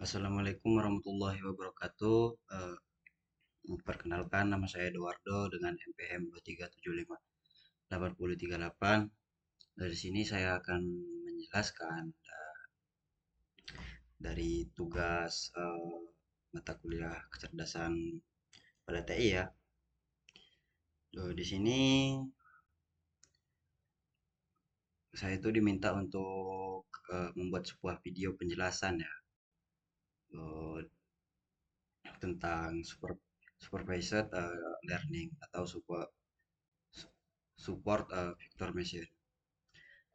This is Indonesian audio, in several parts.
Assalamualaikum warahmatullahi wabarakatuh. Perkenalkan nama saya Eduardo dengan NPM 2375838. Dari sini saya akan menjelaskan dari tugas mata kuliah kecerdasan pada TI ya. Di sini saya itu diminta untuk membuat sebuah video penjelasan ya eh, tentang supervised learning atau support vector machine.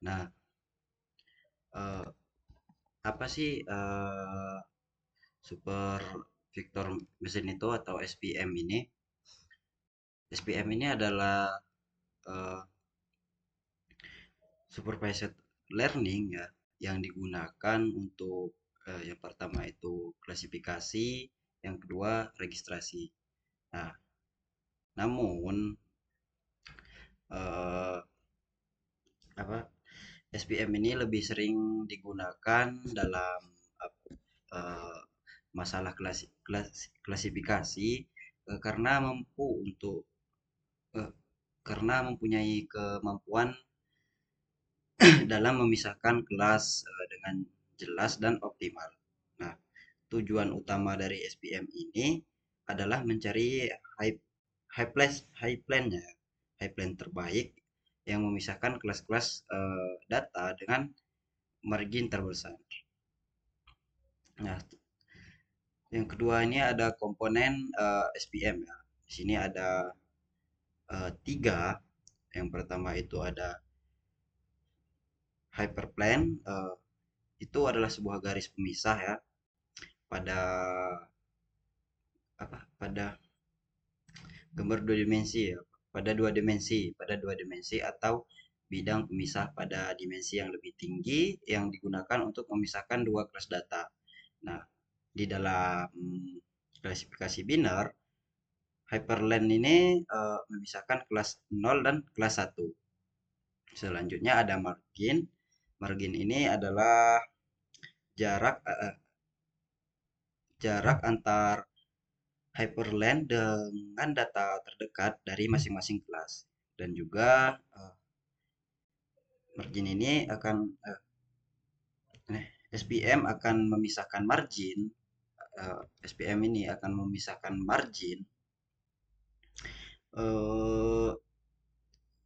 Nah, eh, apa sih Super Victor Mesin itu atau SPM ini? SPM ini adalah eh, supervised learning ya yang digunakan untuk yang pertama itu klasifikasi, yang kedua registrasi. Nah, namun eh, apa SPM ini lebih sering digunakan dalam eh, masalah klasifikasi karena mampu untuk eh, karena mempunyai kemampuan dalam memisahkan kelas dengan jelas dan optimal. Nah, tujuan utama dari SPM ini adalah mencari high high plan-nya, high plan terbaik yang memisahkan kelas-kelas data dengan margin terbesar. Nah, yang kedua ini ada komponen SPM ya. Di sini ada tiga. Yang pertama itu ada hyperplane. Itu adalah sebuah garis pemisah ya pada pada gambar dua dimensi ya, pada dua dimensi atau bidang pemisah pada dimensi yang lebih tinggi yang digunakan untuk memisahkan dua kelas data. Nah, di dalam klasifikasi biner, hyperlane ini memisahkan kelas nol dan kelas satu. Selanjutnya ada margin. Margin ini adalah jarak jarak antar hyperlane dengan data terdekat dari masing-masing kelas. Dan juga margin ini akan SPM akan memisahkan margin. SPM ini akan memisahkan margin eh,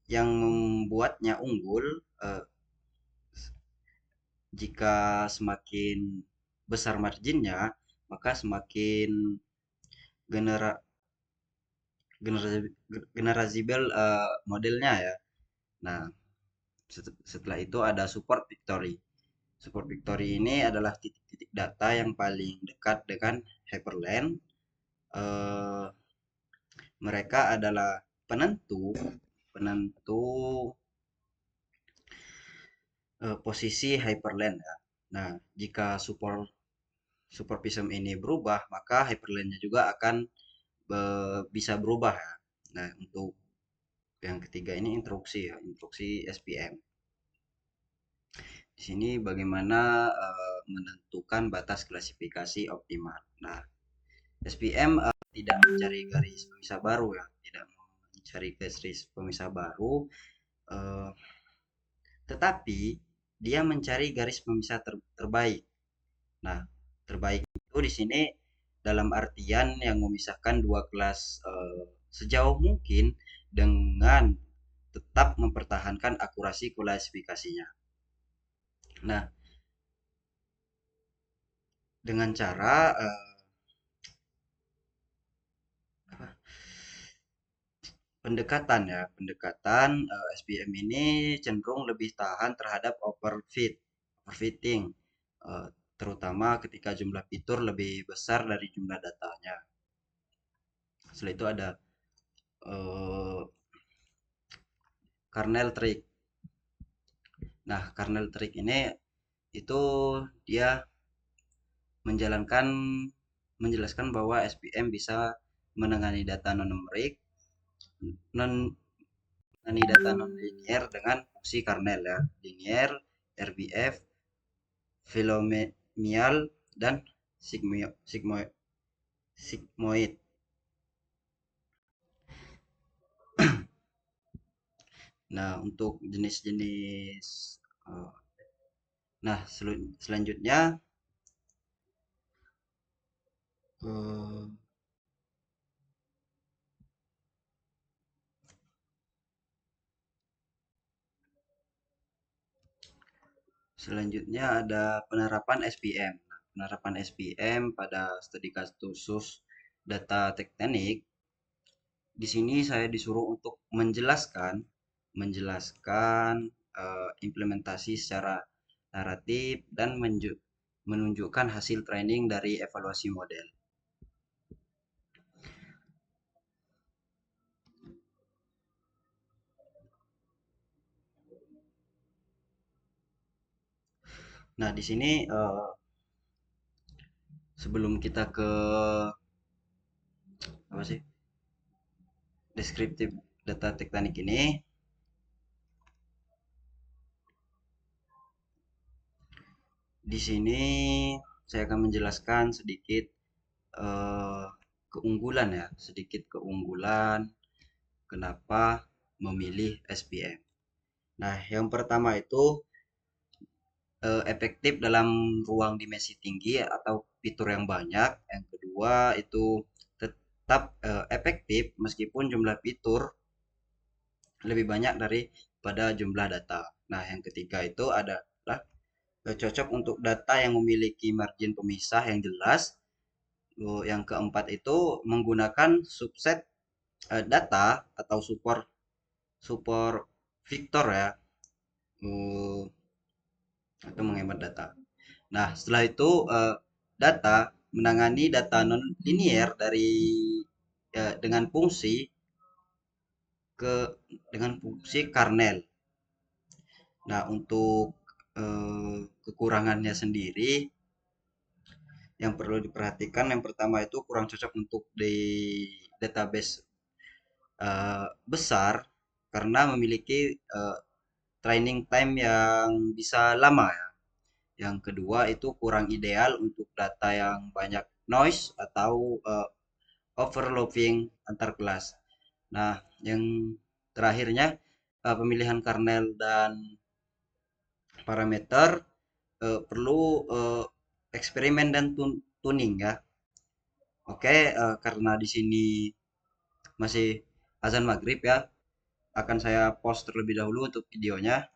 yang membuatnya unggul jika semakin besar marginnya, maka semakin genera generasibel modelnya ya. Nah, setelah itu ada support victory. Support victory ini adalah titik-titik data yang paling dekat dengan hyperlane. Eh, Mereka adalah penentu penentu posisi hyperlane ya. Nah, jika supervisor ini berubah, maka hyperlane-nya juga akan bisa berubah ya. Nah, untuk yang ketiga ini instruksi ya, instruksi SPM. Di sini bagaimana menentukan batas klasifikasi optimal. Nah, SPM tidak mencari garis pemisah baru ya, tidak mencari garis pemisah baru, eh, tetapi dia mencari garis pemisah terbaik. Nah, terbaik itu di sini dalam artian yang memisahkan dua kelas sejauh mungkin dengan tetap mempertahankan akurasi klasifikasinya. Nah, dengan cara pendekatan ya, pendekatan SPM ini cenderung lebih tahan terhadap overfitting, eh, terutama ketika jumlah fitur lebih besar dari jumlah datanya. Setelah itu ada eh, kernel trick. Nah, kernel trick ini itu dia menjalankan menjelaskan bahwa SPM bisa menangani data non numerik, non menangani data non linear dengan fungsi kernel ya, linear, RBF, polynomial dan sigmoid. Sigmoid. Nah, untuk jenis-jenis eh, nah selanjutnya eh, selanjutnya ada penerapan SPM. Nah, penerapan SPM pada studi kasus data tektonik. Di sini saya disuruh untuk menjelaskan implementasi secara naratif dan menunjukkan hasil training dari evaluasi model. Nah, di sini sebelum kita ke apa sih deskriptif data tektonik ini, di sini saya akan menjelaskan sedikit eh, keunggulan ya, sedikit keunggulan kenapa memilih SPM. Nah, yang pertama itu efektif dalam ruang dimensi tinggi atau fitur yang banyak. Yang kedua itu tetap efektif meskipun jumlah fitur lebih banyak daripada jumlah data. Nah, yang ketiga itu adalah cocok untuk data yang memiliki margin pemisah yang jelas. Yang keempat itu menggunakan subset data atau support support vektor ya, uh, atau menghemat data. Nah, setelah itu data menangani data non linear dengan fungsi ke dengan fungsi kernel. Nah, untuk kekurangannya sendiri yang perlu diperhatikan yang pertama itu kurang cocok untuk di database besar karena memiliki training time yang bisa lama ya. Yang kedua itu kurang ideal untuk data yang banyak noise atau overloading antar kelas. Nah, yang terakhirnya pemilihan kernel dan parameter perlu eksperimen dan tuning ya. Oke, karena di sini masih azan maghrib ya, akan saya post terlebih dahulu untuk videonya.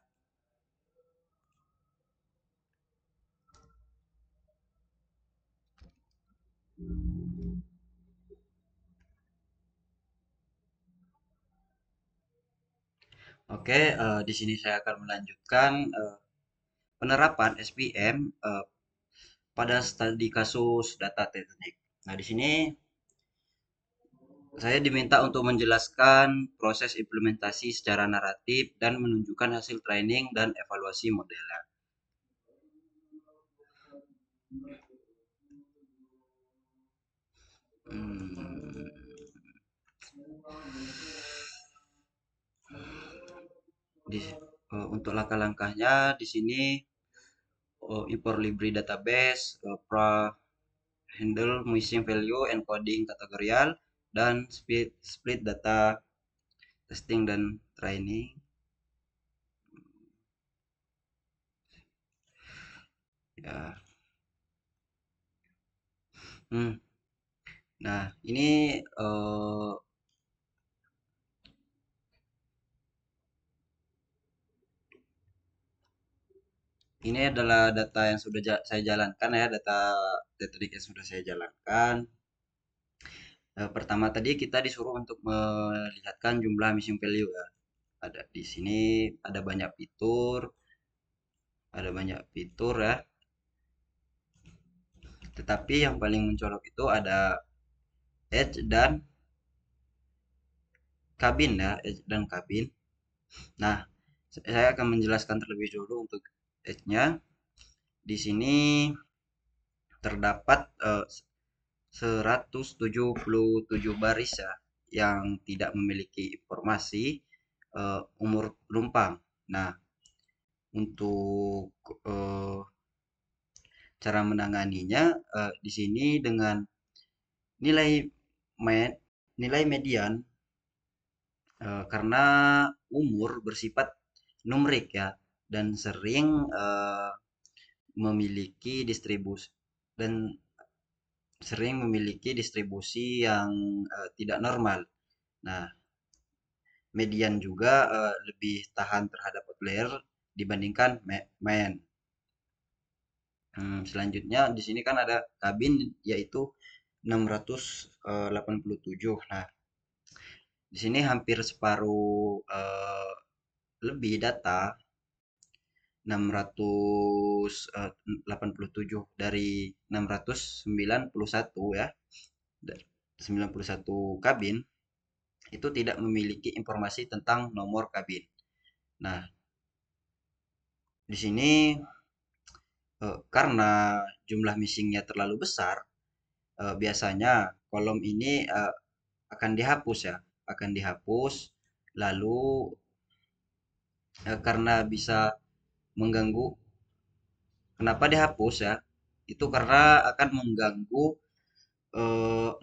Oke, di sini saya akan melanjutkan penerapan SPM pada studi kasus data teknik. Nah, di sini saya diminta untuk menjelaskan proses implementasi secara naratif dan menunjukkan hasil training dan evaluasi model. Hmm, untuk langkah-langkahnya di sini import library database, handle missing value, encoding kategorial, dan split data testing dan training. Ya. Hmm. Nah, ini adalah data yang sudah saya jalankan ya, data tetrick yang sudah saya jalankan. Pertama tadi kita disuruh untuk melihatkan jumlah missing value ya. Ada di sini ada banyak fitur ya. Tetapi yang paling mencolok itu ada edge dan kabin ya, edge dan kabin. Nah, saya akan menjelaskan terlebih dulu untuk edge-nya. Di sini terdapat 177 baris ya yang tidak memiliki informasi umur penumpang. Nah, untuk cara menanganinya di sini dengan nilai med nilai median karena umur bersifat numerik ya dan sering memiliki distribusi dan sering memiliki distribusi yang tidak normal. Nah, median juga lebih tahan terhadap outlier dibandingkan main. Selanjutnya di sini kan ada kabin yaitu 687. Nah, di sini hampir separuh lebih data 687 dari 691 ya. 91 kabin itu tidak memiliki informasi tentang nomor kabin. Nah, di sini karena jumlah missingnya terlalu besar, biasanya kolom ini akan dihapus ya, akan dihapus. Lalu karena bisa mengganggu, kenapa dihapus ya? Itu karena akan mengganggu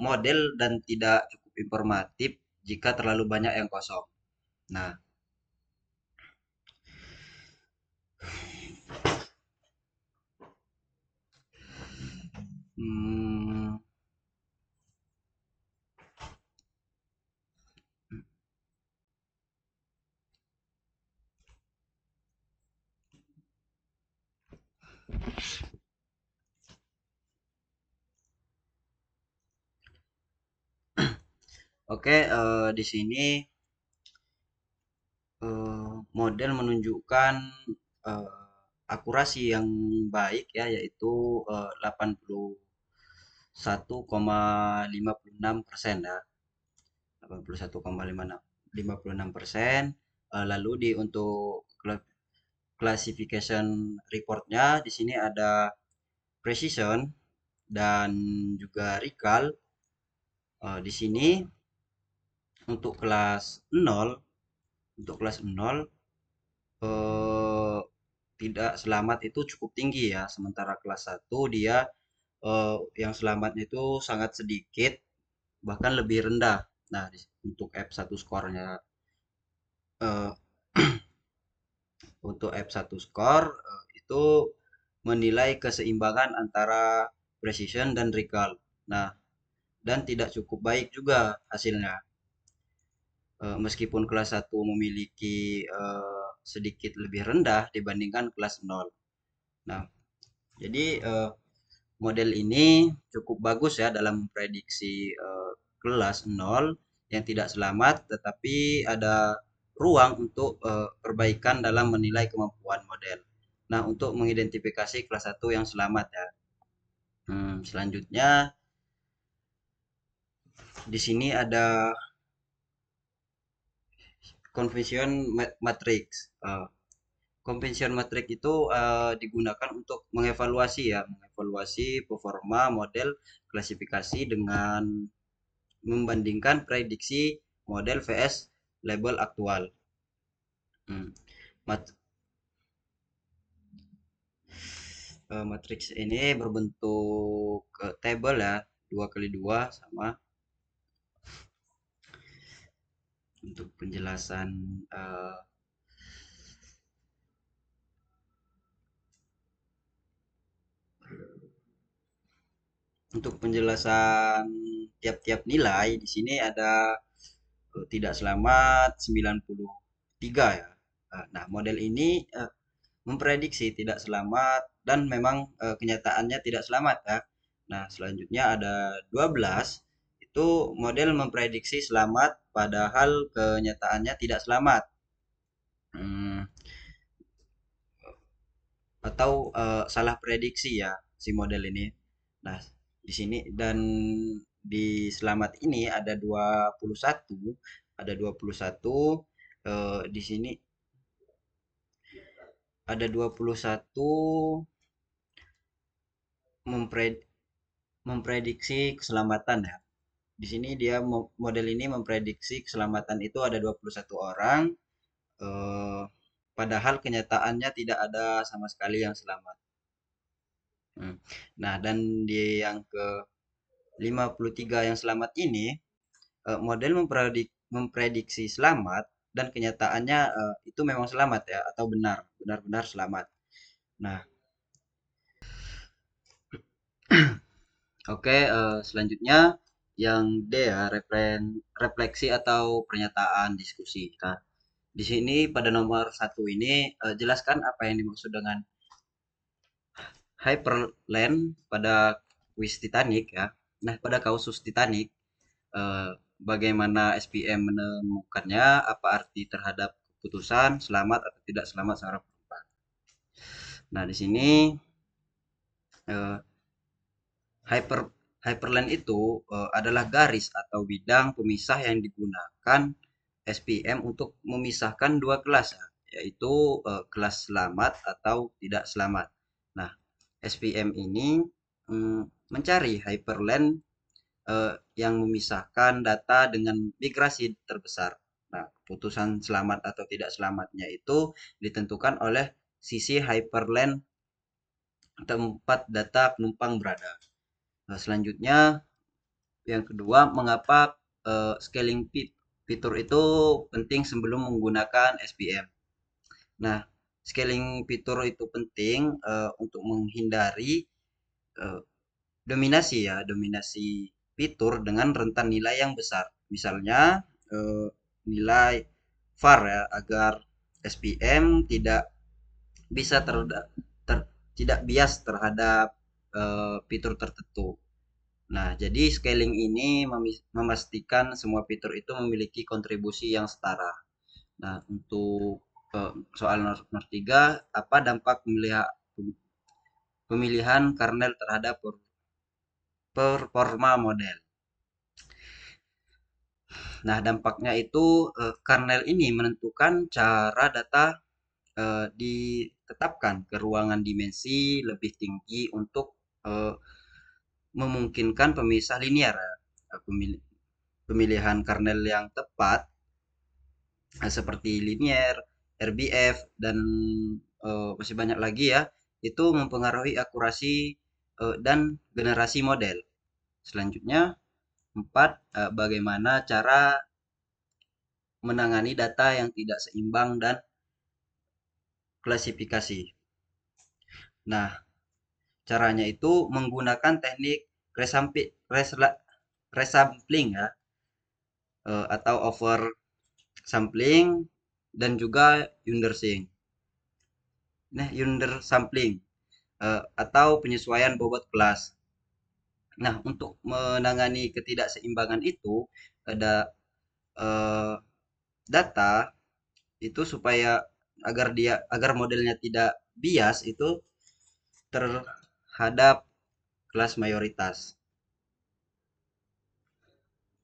model dan tidak cukup informatif jika terlalu banyak yang kosong. Nah, hmm, oke, di sini model menunjukkan eh, akurasi yang baik ya, yaitu 81,56% ya, 81,56%. Lalu untuk classification reportnya di sini ada precision dan juga recall. Di sini untuk kelas 0, untuk kelas 0 eh, tidak selamat itu cukup tinggi ya. Sementara kelas 1 dia yang selamatnya itu sangat sedikit, bahkan lebih rendah. Nah, untuk F1 skornya eh, untuk F1 skor itu menilai keseimbangan antara precision dan recall. Nah, dan tidak cukup baik juga hasilnya. Meskipun kelas 1 memiliki sedikit lebih rendah dibandingkan kelas 0. Nah, jadi model ini cukup bagus ya dalam prediksi kelas 0 yang tidak selamat, tetapi ada ruang untuk perbaikan dalam menilai kemampuan model. Nah, untuk mengidentifikasi kelas 1 yang selamat ya. Selanjutnya di sini ada confusion matrix. Confusion matrix itu digunakan untuk mengevaluasi ya, mengevaluasi performa model klasifikasi dengan membandingkan prediksi model vs label aktual. Hmm. Mat- Matriks ini berbentuk table ya, 2x2 sama. Untuk penjelasan eh, untuk penjelasan tiap-tiap nilai di sini ada tidak selamat 93 ya. Nah, model ini memprediksi tidak selamat dan memang kenyataannya tidak selamat ya. Nah, selanjutnya ada 12 itu model memprediksi selamat padahal kenyataannya tidak selamat. Hmm, atau salah prediksi ya si model ini. Nah, di sini dan di selamat ini ada 21, ada 21 di sini ada 21 mempred memprediksi keselamatan ya. Di sini dia model ini memprediksi keselamatan itu ada 21 orang, eh, padahal kenyataannya tidak ada sama sekali yang selamat. Hmm. Nah, dan di yang ke 53 yang selamat ini, model memprediksi selamat dan kenyataannya itu memang selamat ya atau benar-benar selamat. Nah, oke, selanjutnya yang D ya, refleksi atau pernyataan diskusi. Nah, di sini pada nomor satu ini jelaskan apa yang dimaksud dengan hyperlane pada kuis Titanic ya. Nah, pada kausus Titanic, eh, bagaimana SPM menemukannya, apa arti terhadap keputusan selamat atau tidak selamat seorang penumpang. Nah, di sini eh, hyper hyperlane itu adalah garis atau bidang pemisah yang digunakan SPM untuk memisahkan dua kelas ya, yaitu kelas selamat atau tidak selamat. Nah, SPM ini mm, mencari hyperlane yang memisahkan data dengan migrasi terbesar. Nah, putusan selamat atau tidak selamatnya itu ditentukan oleh sisi hyperlane tempat data penumpang berada. Nah, selanjutnya yang kedua, mengapa scaling fitur itu penting sebelum menggunakan SPM. Nah, scaling fitur itu penting untuk menghindari eh, dominasi ya, dominasi fitur dengan rentan nilai yang besar. Misalnya nilai var ya, agar SPM tidak bisa tidak bias terhadap fitur tertentu. Nah, jadi scaling ini memastikan semua fitur itu memiliki kontribusi yang setara. Nah, untuk soal nomor 3, apa dampak pemilihan kernel terhadap performa model? Nah, dampaknya itu kernel ini menentukan cara data ditetapkan ke ruangan dimensi lebih tinggi untuk eh, memungkinkan pemisah linear ya. Pemilihan kernel yang tepat seperti linear, RBF dan masih banyak lagi ya, itu mempengaruhi akurasi dan generasi model. Selanjutnya, 4, bagaimana cara menangani data yang tidak seimbang dan klasifikasi. Nah, caranya itu menggunakan teknik resampling ya, atau oversampling dan juga undersampling. Nah, undersampling atau penyesuaian bobot kelas. Nah, untuk menangani ketidakseimbangan itu ada eh, data itu supaya agar modelnya tidak bias itu terhadap kelas mayoritas.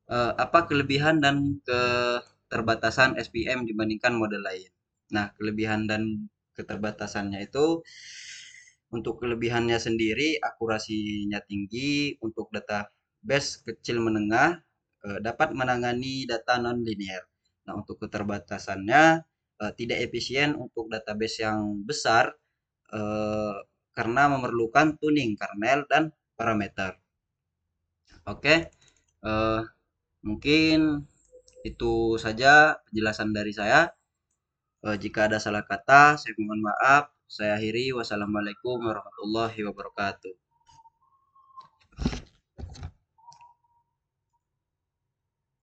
Apa kelebihan dan keterbatasan SPM dibandingkan model lain? Nah, kelebihan dan keterbatasannya itu untuk kelebihannya sendiri akurasinya tinggi untuk database kecil menengah dapat menangani data non-linear. Nah, untuk keterbatasannya tidak efisien untuk database yang besar eh, karena memerlukan tuning kernel dan parameter. Oke, eh, mungkin itu saja penjelasan dari saya. Jika ada salah kata, saya mohon maaf. Saya akhiri. Wassalamualaikum warahmatullahi wabarakatuh.